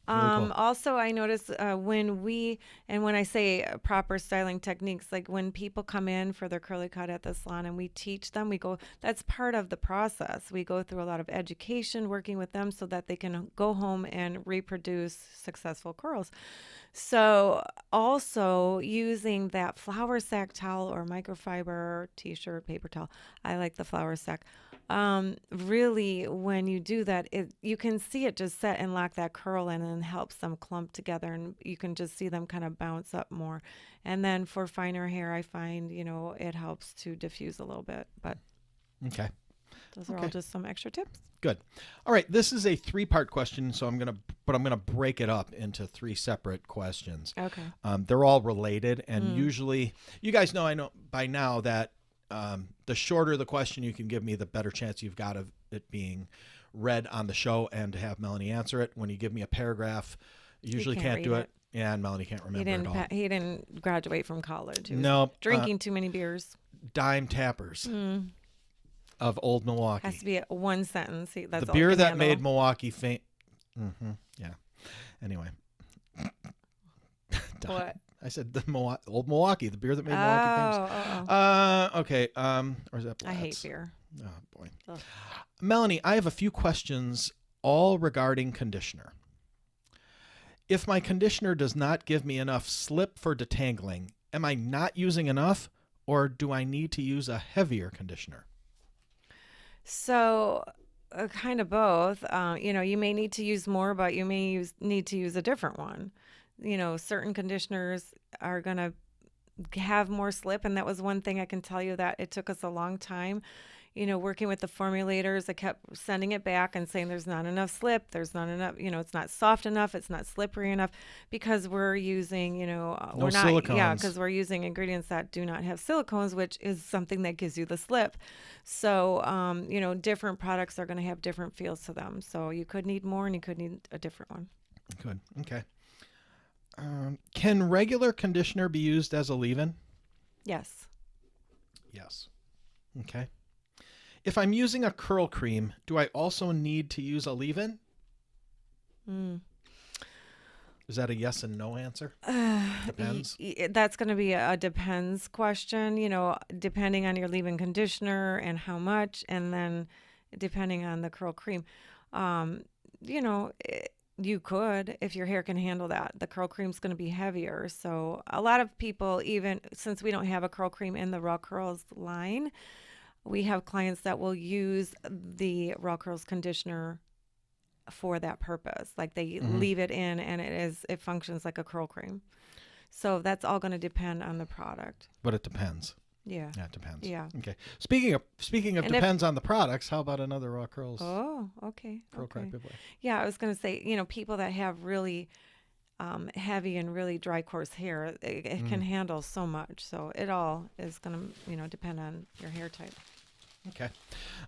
Really cool. Also, I notice when I say proper styling techniques, like when people come in for their curly cut at the salon and we teach them, that's part of the process. We go through a lot of education working with them so that they can go home and reproduce successful curls. So also using that flour sack towel or microfiber t-shirt, paper towel. I like the flour sack. Really, when you do that, you can see it just set and lock that curl in and helps them clump together, and you can just see them kind of bounce up more. And then for finer hair, I find, it helps to diffuse a little bit, but Okay. those are all just some extra tips. Good. All right. This is a 3-part question, so I'm gonna break it up into 3 separate questions. Okay. They're all related, and usually, you guys know, I know by now that the shorter the question you can give me, the better chance you've got of it being read on the show and to have Melanie answer it. When you give me a paragraph, you usually can't do it. Yeah, and Melanie can't remember it all. He didn't graduate from college. He was No, drinking too many beers. Dime Tappers of Old Milwaukee. Has to be one sentence. That's The all beer he can that handle. made Milwaukee famous. Yeah. Anyway. What? I said Old Milwaukee, the beer that made Milwaukee famous. Okay. Or is that I hate Blatz? beer. Oh boy. Ugh. Melanie, I have a few questions all regarding conditioner. If my conditioner does not give me enough slip for detangling, am I not using enough, or do I need to use a heavier conditioner? So, kind of both. You may need to use more, but you may need to use a different one. Certain conditioners are going to have more slip, and that was one thing I can tell you that it took us a long time. Working with the formulators, I kept sending it back and saying there's not enough slip, there's not enough, it's not soft enough, it's not slippery enough, because we're using, we're not, silicones. because we're using ingredients that do not have silicones, which is something that gives you the slip. So, different products are going to have different feels to them. So you could need more and you could need a different one. Good. Okay. Can regular conditioner be used as a leave-in? Yes. Yes. Okay. If I'm using a curl cream, do I also need to use a leave-in? Is that a yes and no answer? Depends. That's going to be a depends question, depending on your leave-in conditioner and how much, and then depending on the curl cream. You could, if your hair can handle that. The curl cream's going to be heavier. So a lot of people, even since we don't have a curl cream in the Raw Curls line, we have clients that will use the Raw Curls conditioner for that purpose. Like they leave it in and it functions like a curl cream. So that's all going to depend on the product. But it depends. Yeah. Yeah, it depends. Yeah. Okay. Speaking of And depends on the products, how about another Raw Curls Oh, okay. Curl Crack giveaway? Yeah, I was going to say, people that have really heavy and really dry, coarse hair, it can handle so much. So it all is going to, depend on your hair type.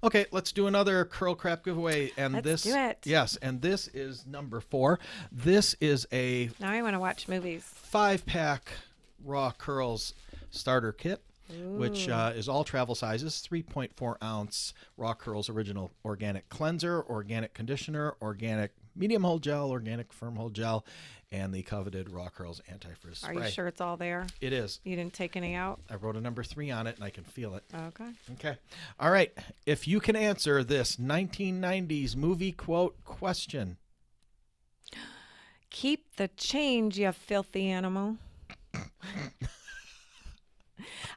Okay, let's do another Curl Crap giveaway. And Let's do it. Yes, and this is number 4. This is a Now I want to watch movies. 5-pack Raw Curls starter kit, which is all travel sizes, 3.4 ounce Raw Curls original organic cleanser, organic conditioner, organic medium hold gel, organic firm hold gel, and the coveted Raw Curls Anti-Frizz Are spray. you sure it's all there? It is. You didn't take any out? I wrote a number 3 on it, and I can feel it. Okay. Okay. All right. If you can answer this 1990s movie quote question. Keep the change, you filthy animal.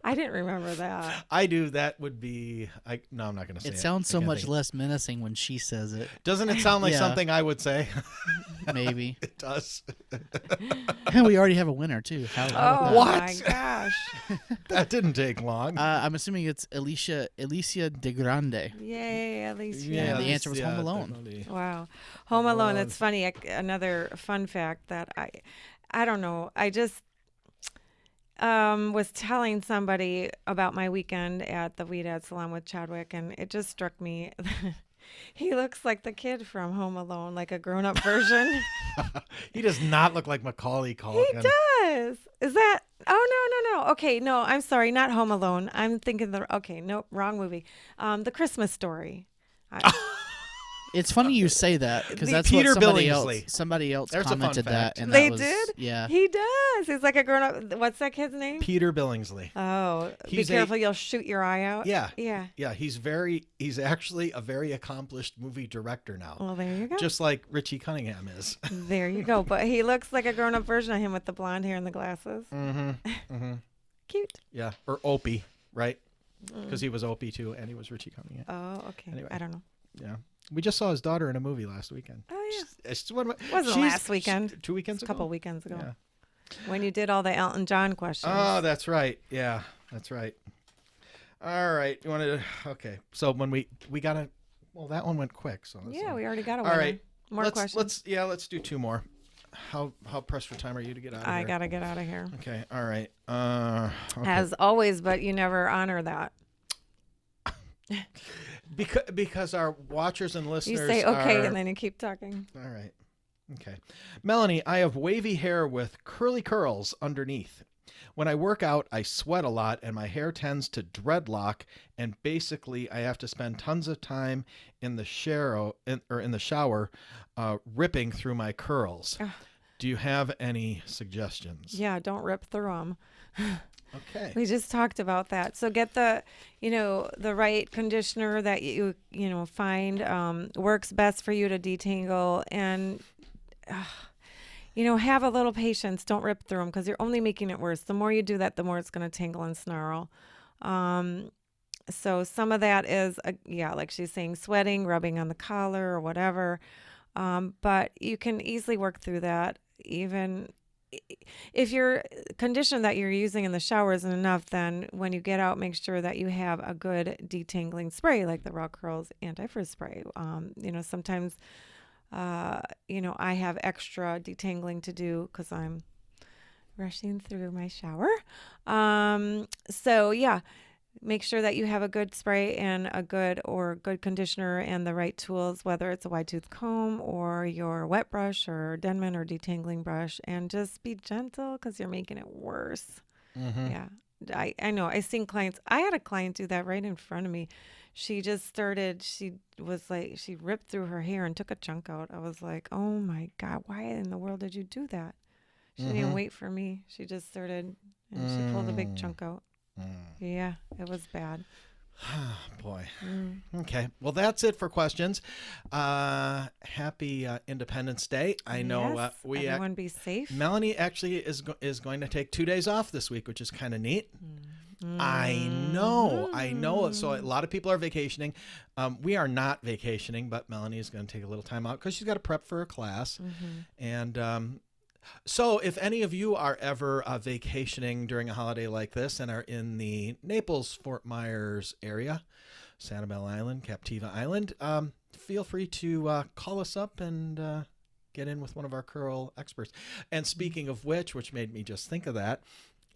I didn't remember that. I do. That would be. No, I'm not going to say it. It sounds so I can't much think. less menacing when she says it. Doesn't it sound like Yeah. something I would say? Maybe. It does. And we already have a winner too. How about Oh that? What? my gosh. That didn't take long. I'm assuming it's Alicia De Grande. Yay, at least you Yeah, know. the answer was Home Alone. definitely. Wow. Home Alone, was. it's funny. Another fun fact that I don't know. I just was telling somebody about my weekend at the Weedad Salon with Chadwick, and it just struck me. He looks like the kid from Home Alone, like a grown-up version. He does not look like Macaulay He Culkin. does. Is that? Oh, no. Okay, no, I'm sorry. Not Home Alone. I'm thinking okay, nope, wrong movie. The Christmas Story. It's funny you say that because The that's Peter what Billingsley. Somebody else There's a fun commented that, fact. and They that was, did? Yeah. He does. He's like a grown-up. What's that kid's name? Peter Billingsley. Oh, be He's careful. You'll shoot your eye out. Yeah. Yeah. Yeah, he's actually a very accomplished movie director now. Well, there you go. Just like Richie Cunningham is. There you go. But he looks like a grown-up version of him with the blonde hair and the glasses. Mm-hmm. Cute. Yeah. Or Opie, right? Because he was Opie too, and he was Richie Cunningham. Oh, okay. Anyway. I don't know. Yeah. We just saw his daughter in a movie last weekend. Oh, yeah. It's one of my, Wasn't last weekend. 2 weekends A ago? couple weekends ago. Yeah. When you did all the Elton John questions. Oh, that's right. Yeah, that's right. All right. You want to? Okay. So when we got to, well, that one went quick. So let's, Yeah, we already got a All winner. right. More questions. Let's do 2 more. How pressed for time are you to get out of I here? got to get out of here. Okay. All right. Okay. As always, but you never honor that. because our watchers and listeners You say okay, are, and then you keep talking. all right. Okay. Melanie, I have wavy hair with curly curls underneath. When I work out, I sweat a lot and my hair tends to dreadlock, and basically I have to spend tons of time in the shower ripping through my curls. Ugh. Do you have any suggestions? Yeah, don't rip through them. Okay. We just talked about that. So get the right conditioner that you find works best for you to detangle, and have a little patience. Don't rip through them because you're only making it worse. The more you do that, the more it's going to tangle and snarl. So some of that is, like she's saying, sweating, rubbing on the collar or whatever. But you can easily work through that. Even if your conditioner that you're using in the shower isn't enough, then when you get out, make sure that you have a good detangling spray like the Raw Curls Anti-Frizz spray. Sometimes, I have extra detangling to do because I'm rushing through my shower. Make sure that you have a good spray and a good conditioner and the right tools, whether it's a wide tooth comb or your wet brush or Denman or detangling brush, and just be gentle because you're making it worse. Mm-hmm. Yeah. I know. I've seen clients. I had a client do that right in front of me. She just started, she ripped through her hair and took a chunk out. I was like, oh my God, why in the world did you do that? She didn't even wait for me. She just started and she pulled a big chunk out. Yeah, it was bad. Boy. Okay. Well, that's it for questions. Happy Independence Day. I know Yes, everyone be safe. Melanie actually is going to take 2 days off this week, which is kind of neat. I know. So a lot of people are vacationing. We are not vacationing, but Melanie is going to take a little time out because she's got to prep for a class. And so if any of you are ever vacationing during a holiday like this and are in the Naples, Fort Myers area, Sanibel Island, Captiva Island, feel free to call us up and get in with one of our curl experts. And speaking of which made me just think of that,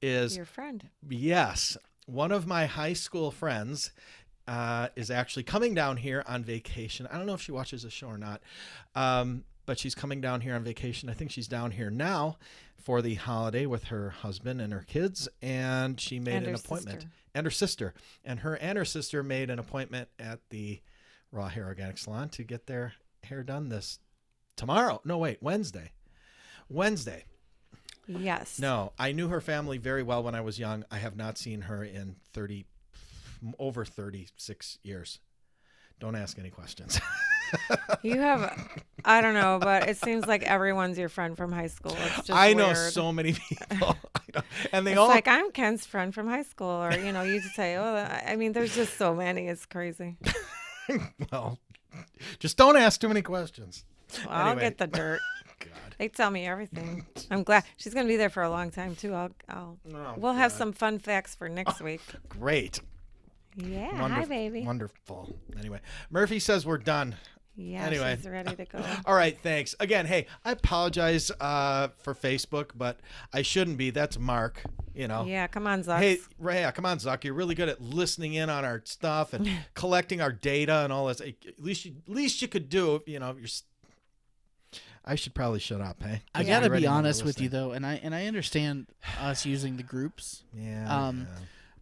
is Your friend. yes, one of my high school friends is actually coming down here on vacation. I don't know if she watches the show or not, but she's coming down here on vacation. I think she's down here now for the holiday with her husband and her kids, and she made an appointment. Sister. And her sister. And her sister made an appointment at the Raw Hair Organic Salon to get their hair done this tomorrow. No, wait, Wednesday. Yes. No, I knew her family very well when I was young. I have not seen her in over 36 years. Don't ask any questions. You have, I don't know, but it seems like everyone's your friend from high school. It's just I know weird. so many people. And they It's all like, I'm Ken's friend from high school. Or, you just say, I mean, there's just so many. It's crazy. well, just don't ask too many questions. Well, I'll Anyway. get the dirt. God. They tell me everything. I'm glad. She's going to be there for a long time, too. We'll have some fun facts for next week. Great. Yeah. Hi, baby. Wonderful. Anyway, Murphy says we're done. Yeah, Anyway. she's ready to go. All right, thanks. Again, hey, I apologize for Facebook, but I shouldn't be. That's Mark, Yeah, come on, Zucks. Hey, Ray, come on, Zuck. You're really good at listening in on our stuff and collecting our data and all this. At least you could do, I should probably shut up, hey? I Yeah. gotta You're be ready when honest you're with you listening. though, and I understand us using the groups, Yeah.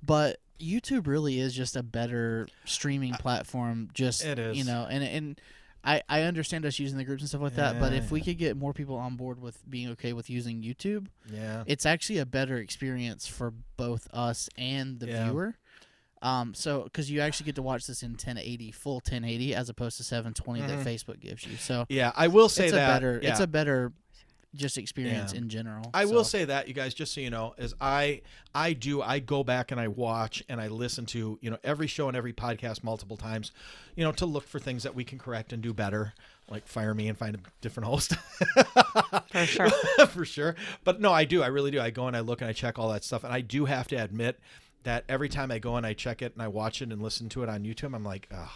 but YouTube really is just a better streaming platform. Just It is. And I understand us using the groups and stuff like that, but Yeah. if we could get more people on board with being okay with using YouTube, Yeah. it's actually a better experience for both us and the Yeah. viewer. So because you actually get to watch this in 1080, full 1080, as opposed to 720 that Facebook gives you. So Yeah, I will say it's that. a better, yeah. it's a better just experience Yeah. in general. I So- will say that, you guys, just so you know, is I go back and I watch and I listen to, every show and every podcast multiple times, to look for things that we can correct and do better, like fire me and find a different host. For sure. For sure. But no, I do. I really do. I go and I look and I check all that stuff. And I do have to admit that every time I go and I check it and I watch it and listen to it on YouTube, I'm like, oh,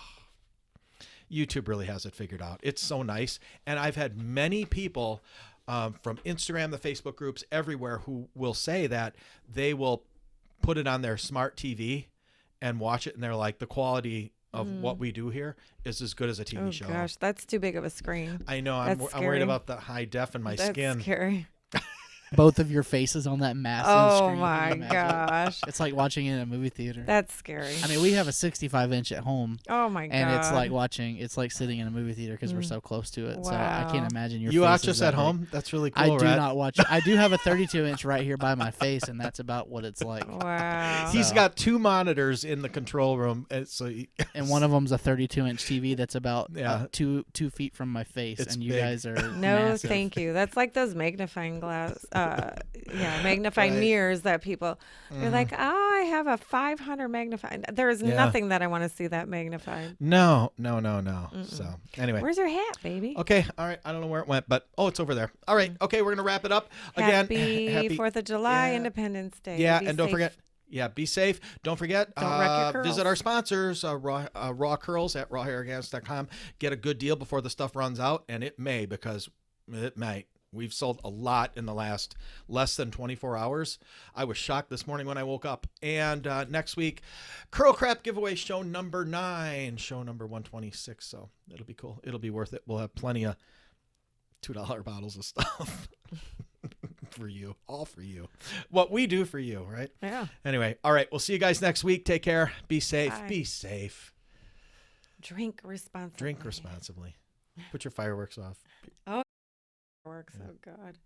YouTube really has it figured out. It's so nice. And I've had many people from Instagram, the Facebook groups, everywhere, who will say that they will put it on their smart TV and watch it, and they're like, the quality of what we do here is as good as a TV Oh, show. gosh. That's too big of a screen. I know. That's I'm worried scary. about the high def in my That's skin. scary. both of your faces on that massive Oh, screen. Can you my imagine? gosh. It's like watching it in a movie theater. That's scary. I mean, we have a 65-inch at home, Oh, my God. and it's like it's like sitting in a movie theater because we're so close to it. So I Wow. can't imagine your You face watch is us that at big. home? That's really I cool, do right? not watch. I do have a 32-inch right here by my face, and that's about what it's like. Wow. He's So- got two monitors in the control room, and so And one of them's a 32-inch TV that's about Yeah. 2 feet from my face, It's and you big. guys are No, massive. thank you. That's like those magnifying glass, magnifying Right. mirrors that people, they're like, oh, I have a 500 magnifying. There is Yeah. nothing that I want to see that magnified. No. So anyway. Where's your hat, baby? Okay, all right. I don't know where it went, but it's over there. All right, okay, we're gonna wrap it up again. Happy 4th of July, yeah. Independence Day. Yeah, Be and don't safe. forget. Yeah, be safe. Don't forget. Don't wreck your visit curls. our sponsors, Raw Curls at rawhairorganics.com. Get a good deal before the stuff runs out, and it may, because it might. We've sold a lot in the last less than 24 hours. I was shocked this morning when I woke up. And next week, Curl Crap giveaway, show number 9, show number 126. So it'll be cool. It'll be worth it. We'll have plenty of $2 bottles of stuff for you, all for you. What we do for you, right? Yeah. Anyway, all right. We'll see you guys next week. Take care. Be safe. Bye. Be safe. Drink responsibly. Drink responsibly. Put your fireworks off. Works. Oh, God.